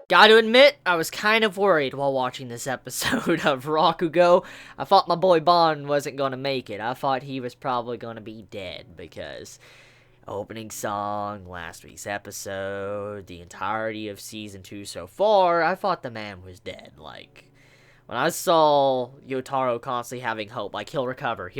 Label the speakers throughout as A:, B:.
A: Gotta admit, I was kind of worried while watching this episode of Rakugo. I thought my boy Bon wasn't gonna make it. I thought he was probably gonna be dead, because opening song, last week's episode, the entirety of Season 2 so far, I thought the man was dead. Like, when I saw Yotaro constantly having hope, like, he'll recover,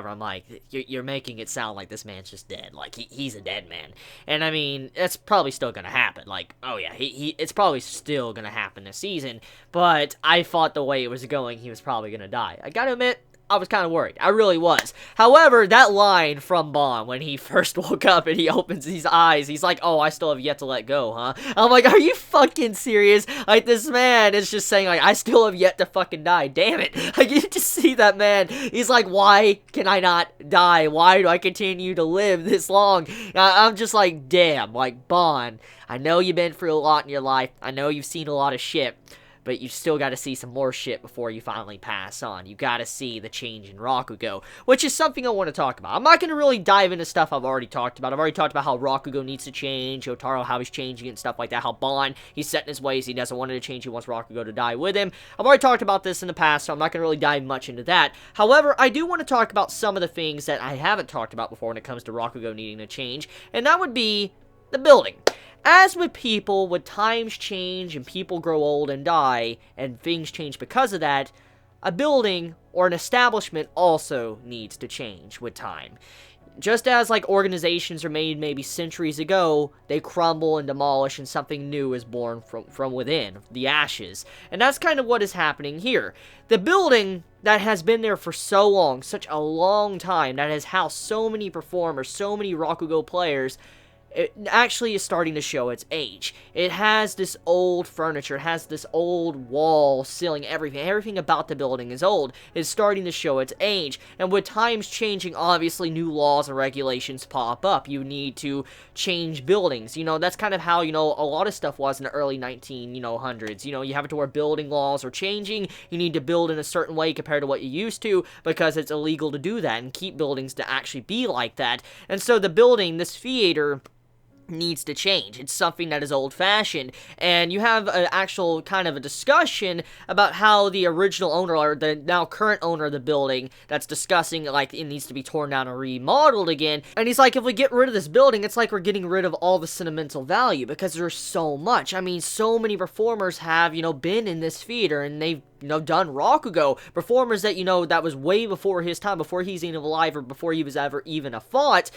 A: I'm like, you're making it sound like this man's just dead. Like, he's a dead man. And, I mean, it's probably still gonna happen. Like, oh yeah, it's probably still gonna happen this season. But I thought the way it was going, he was probably gonna die. I gotta admit, I was kind of worried. I really was. However, that line from Bon when he first woke up and he opens his eyes, he's like, oh, I still have yet to let go, huh? I'm like, are you fucking serious? Like, this man is just saying, like, I still have yet to fucking die. Damn it. Like, you just see that man. He's like, why can I not die? Why do I continue to live this long? I'm just like, damn. Like, Bon, I know you've been through a lot in your life. I know you've seen a lot of shit. But you still gotta see some more shit before you finally pass on. You gotta see the change in Rakugo, which is something I want to talk about. I'm not gonna really dive into stuff I've already talked about. I've already talked about how Rakugo needs to change, Yotaro, how he's changing and stuff like that, how Bon, he's set in his ways, he doesn't want it to change, he wants Rakugo to die with him. I've already talked about this in the past, so I'm not gonna really dive much into that. However, I do want to talk about some of the things that I haven't talked about before when it comes to Rakugo needing to change, and that would be the building. As with people, when times change and people grow old and die, and things change because of that, a building or an establishment also needs to change with time. Just as, like, organizations are made maybe centuries ago, they crumble and demolish and something new is born from within, the ashes. And that's kind of what is happening here. The building that has been there for so long, such a long time, that has housed so many performers, so many Rakugo players, it actually is starting to show its age. It has this old furniture, it has this old wall, ceiling, everything about the building is old. It's starting to show its age. And with times changing, obviously new laws and regulations pop up. You need to change buildings. You know, that's kind of how, you know, a lot of stuff was in the early 1900s. You know, you have it to where building laws are changing. You need to build in a certain way compared to what you used to, because it's illegal to do that and keep buildings to actually be like that. And so the building, this theater, needs to change. It's something that is old-fashioned, and you have an actual kind of a discussion about how the original owner, or the now current owner of the building, that's discussing, like, it needs to be torn down and remodeled again, and he's like, if we get rid of this building, it's like we're getting rid of all the sentimental value, because there's so much. I mean, so many performers have, you know, been in this theater, and they've, you know, done Rakugo. Performers that, you know, that was way before his time, before he's even alive, or before he was ever even a thought.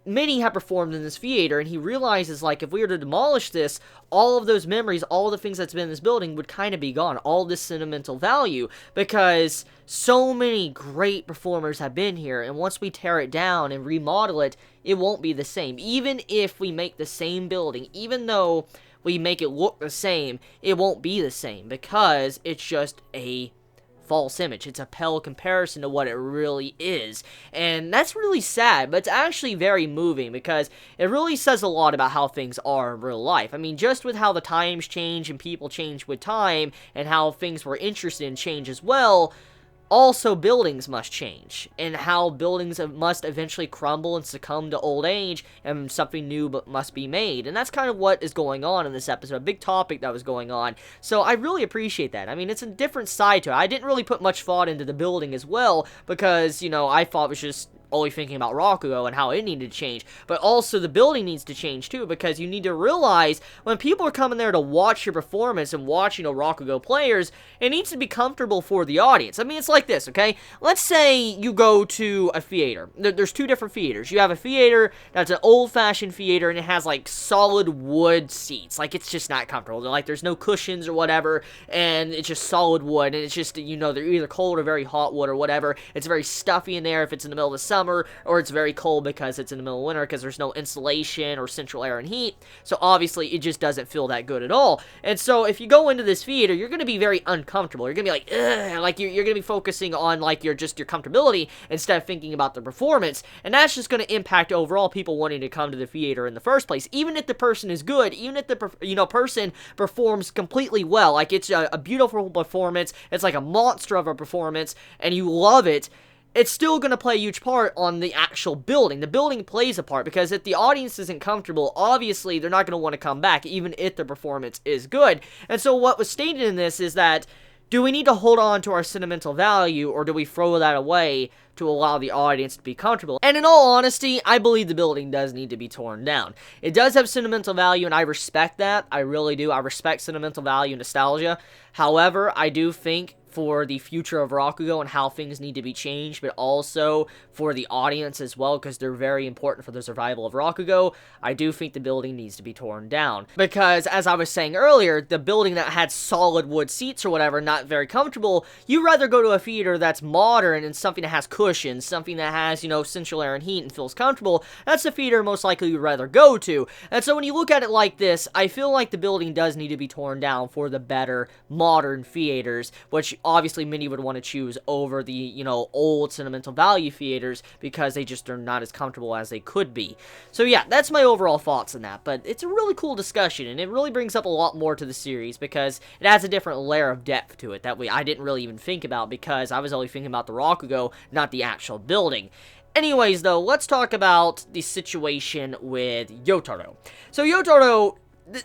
A: Many have performed in this theater, and he realizes, like, if we were to demolish this, all of those memories, all the things that's been in this building would kind of be gone, all this sentimental value, because so many great performers have been here, and once we tear it down and remodel it, it won't be the same. Even if we make the same building, even though we make it look the same, it won't be the same, because it's just a false image. It's a pale comparison to what it really is, and that's really sad, but it's actually very moving, because it really says a lot about how things are in real life. I mean, just with how the times change and people change with time, and how things we're interested in change as well, also buildings must change, and how buildings must eventually crumble and succumb to old age, and something new must be made. And that's kind of what is going on in this episode, a big topic that was going on. So I really appreciate that. I mean, it's a different side to it. I didn't really put much thought into the building as well, because, you know, I thought it was just only thinking about Rakugo and how it needed to change, but also the building needs to change too, because you need to realize when people are coming there to watch your performance and watch, you know, Rakugo players, it needs to be comfortable for the audience. I mean, it's like this, okay? Let's say you go to a theater. There's two different theaters. You have a theater that's an old-fashioned theater, and it has, like, solid wood seats. Like, it's just not comfortable. Like, there's no cushions or whatever, and it's just solid wood, and it's just, you know, they're either cold or very hot wood or whatever. It's very stuffy in there if it's in the middle of the summer, or it's very cold because it's in the middle of winter, because there's no insulation or central air and heat. So obviously it just doesn't feel that good at all. And so if you go into this theater, you're going to be very uncomfortable. You're going to be like, ugh, like you're going to be focusing on, like, your comfortability instead of thinking about the performance. And that's just going to impact overall people wanting to come to the theater in the first place. Even if the person is good, even if the, you know, person performs completely well, like it's a beautiful performance, it's like a monster of a performance, and you love it, it's still going to play a huge part on the actual building. The building plays a part, because if the audience isn't comfortable, obviously they're not going to want to come back, even if the performance is good. And so what was stated in this is that, do we need to hold on to our sentimental value, or do we throw that away to allow the audience to be comfortable? And in all honesty, I believe the building does need to be torn down. It does have sentimental value, and I respect that. I really do. I respect sentimental value and nostalgia. However, I do think for the future of Rakugo and how things need to be changed, but also for the audience as well, because they're very important for the survival of Rakugo, I do think the building needs to be torn down. Because, as I was saying earlier, the building that had solid wood seats or whatever, not very comfortable, you'd rather go to a theater that's modern and something that has cushions, something that has, central air and heat and feels comfortable. That's the theater most likely you'd rather go to. And so when you look at it like this, I feel like the building does need to be torn down for the better modern theaters, which obviously many would want to choose over the, old sentimental value theaters, because they just are not as comfortable as they could be. So yeah, that's my overall thoughts on that, but it's a really cool discussion, and it really brings up a lot more to the series, because it adds a different layer of depth to it that I didn't really even think about, because I was only thinking about the Rakugo, not the actual building. Anyways, though, let's talk about the situation with Yotaro. So Yotaro,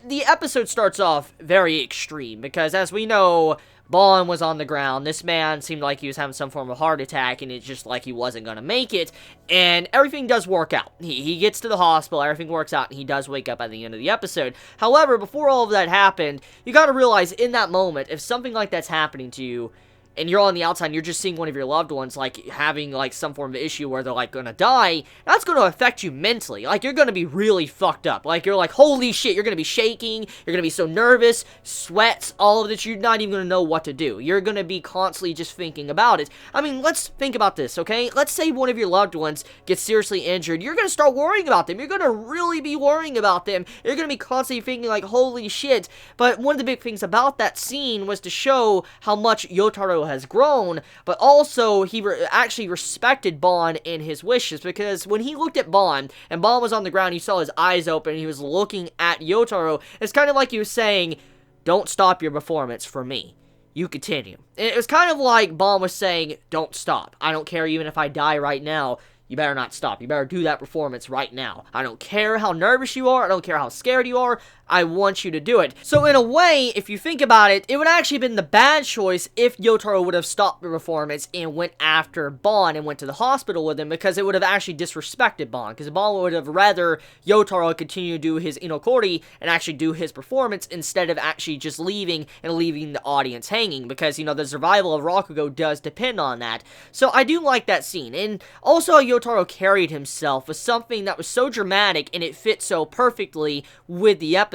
A: the episode starts off very extreme, because as we know, Bon was on the ground. This man seemed like he was having some form of heart attack, and it's just like he wasn't going to make it, and everything does work out. He gets to the hospital, everything works out, and he does wake up at the end of the episode. However, before all of that happened, you got to realize in that moment, if something like that's happening to you, and you're on the outside and you're just seeing one of your loved ones, having, some form of issue where they're, gonna die, that's gonna affect you mentally. You're gonna be really fucked up. You're holy shit, you're gonna be shaking, you're gonna be so nervous, sweats, all of this, you're not even gonna know what to do. You're gonna be constantly just thinking about it. I mean, let's think about this, okay? Let's say one of your loved ones gets seriously injured. You're gonna start worrying about them. You're gonna really be worrying about them. You're gonna be constantly thinking, holy shit. But one of the big things about that scene was to show how much Yotaro has grown, but also he actually respected Bon in his wishes, because when he looked at Bon, and Bon was on the ground, you saw his eyes open, and he was looking at Yotaro. It's kind of like he was saying, don't stop your performance for me. You continue. And it was kind of like Bon was saying, don't stop. I don't care even if I die right now. You better not stop. You better do that performance right now. I don't care how nervous you are. I don't care how scared you are. I want you to do it. So in a way, if you think about it, it would actually have been the bad choice if Yotaro would have stopped the performance and went after Bon and went to the hospital with him, because it would have actually disrespected Bon, because Bon would have rather Yotaro continue to do his inokori and actually do his performance instead of actually just leaving and leaving the audience hanging, because, the survival of Rakugo does depend on that. So I do like that scene, and also Yotaro carried himself was something that was so dramatic, and it fit so perfectly with the episode,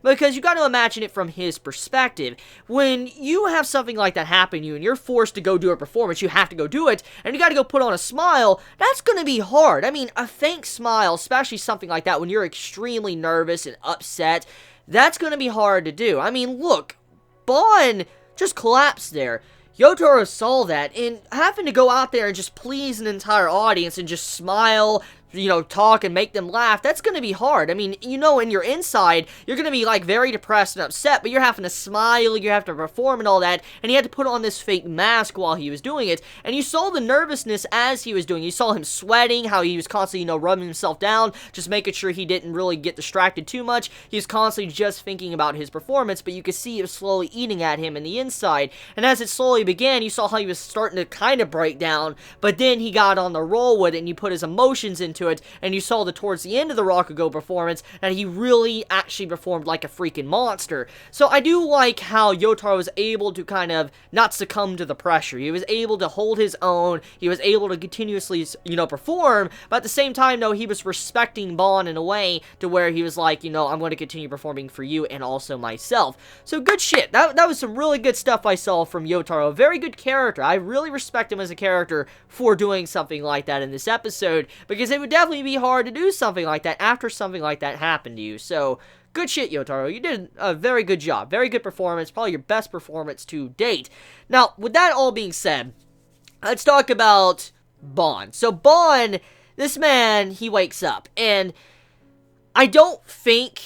A: because you got to imagine it from his perspective. When you have something like that happen to you and you're forced to go do a performance, you have to go do it, and you got to go put on a smile, that's going to be hard. I mean, a fake smile, especially something like that when you're extremely nervous and upset, that's going to be hard to do. I mean, look, Bon just collapsed there. Yotaro saw that, and having to go out there and just please an entire audience and just smile, talk and make them laugh, that's going to be hard. I mean, in your inside, you're going to be, very depressed and upset, but you're having to smile, you have to perform and all that, and he had to put on this fake mask while he was doing it, and you saw the nervousness as he was doing it. You saw him sweating, how he was constantly, rubbing himself down, just making sure he didn't really get distracted too much. He was constantly just thinking about his performance, but you could see it was slowly eating at him in the inside, and as it slowly began, you saw how he was starting to kind of break down, but then he got on the roll with it, and he put his emotions into it, and you saw that towards the end of the Rakugo performance, and he really actually performed like a freaking monster. So I do like how Yotaro was able to kind of not succumb to the pressure. He was able to hold his own, he was able to continuously, perform, but at the same time, though, he was respecting Bon in a way to where he was like, I'm going to continue performing for you and also myself. So good shit. That was some really good stuff I saw from Yotaro. Very good character. I really respect him as a character for doing something like that in this episode, because it would definitely be hard to do something like that after something like that happened to you. So good shit, Yotaro. You did a very good job. Very good performance. Probably your best performance to date. Now, with that all being said, let's talk about Bon. So Bon, this man, he wakes up, and I don't think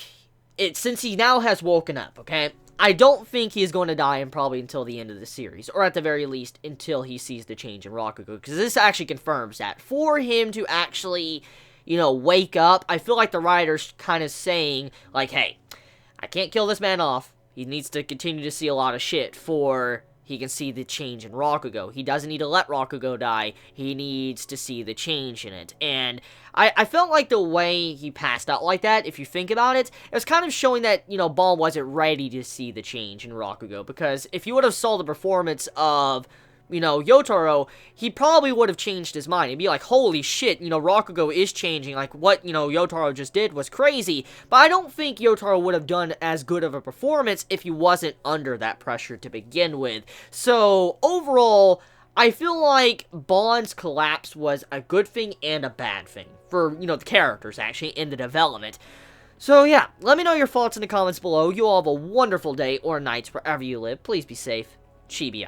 A: since he now has woken up, okay? I don't think he's going to die probably until the end of the series, or at the very least, until he sees the change in Rakugo, because this actually confirms that. For him to actually, wake up, I feel like the writer's kind of saying, like, hey, I can't kill this man off. He needs to continue to see a lot of shit for he can see the change in Rakugo. He doesn't need to let Rakugo die. He needs to see the change in it. And I felt like the way he passed out like that, if you think about it, it was kind of showing that, Ball wasn't ready to see the change in Rakugo. Because if you would have saw the performance of Yotaro, he probably would have changed his mind. He'd be like, holy shit, Rakugo is changing. Like, what, Yotaro just did was crazy. But I don't think Yotaro would have done as good of a performance if he wasn't under that pressure to begin with. So, overall, I feel like Bond's collapse was a good thing and a bad thing for, the characters, actually, in the development. So, yeah, let me know your thoughts in the comments below. You all have a wonderful day or night wherever you live. Please be safe. Chibi out.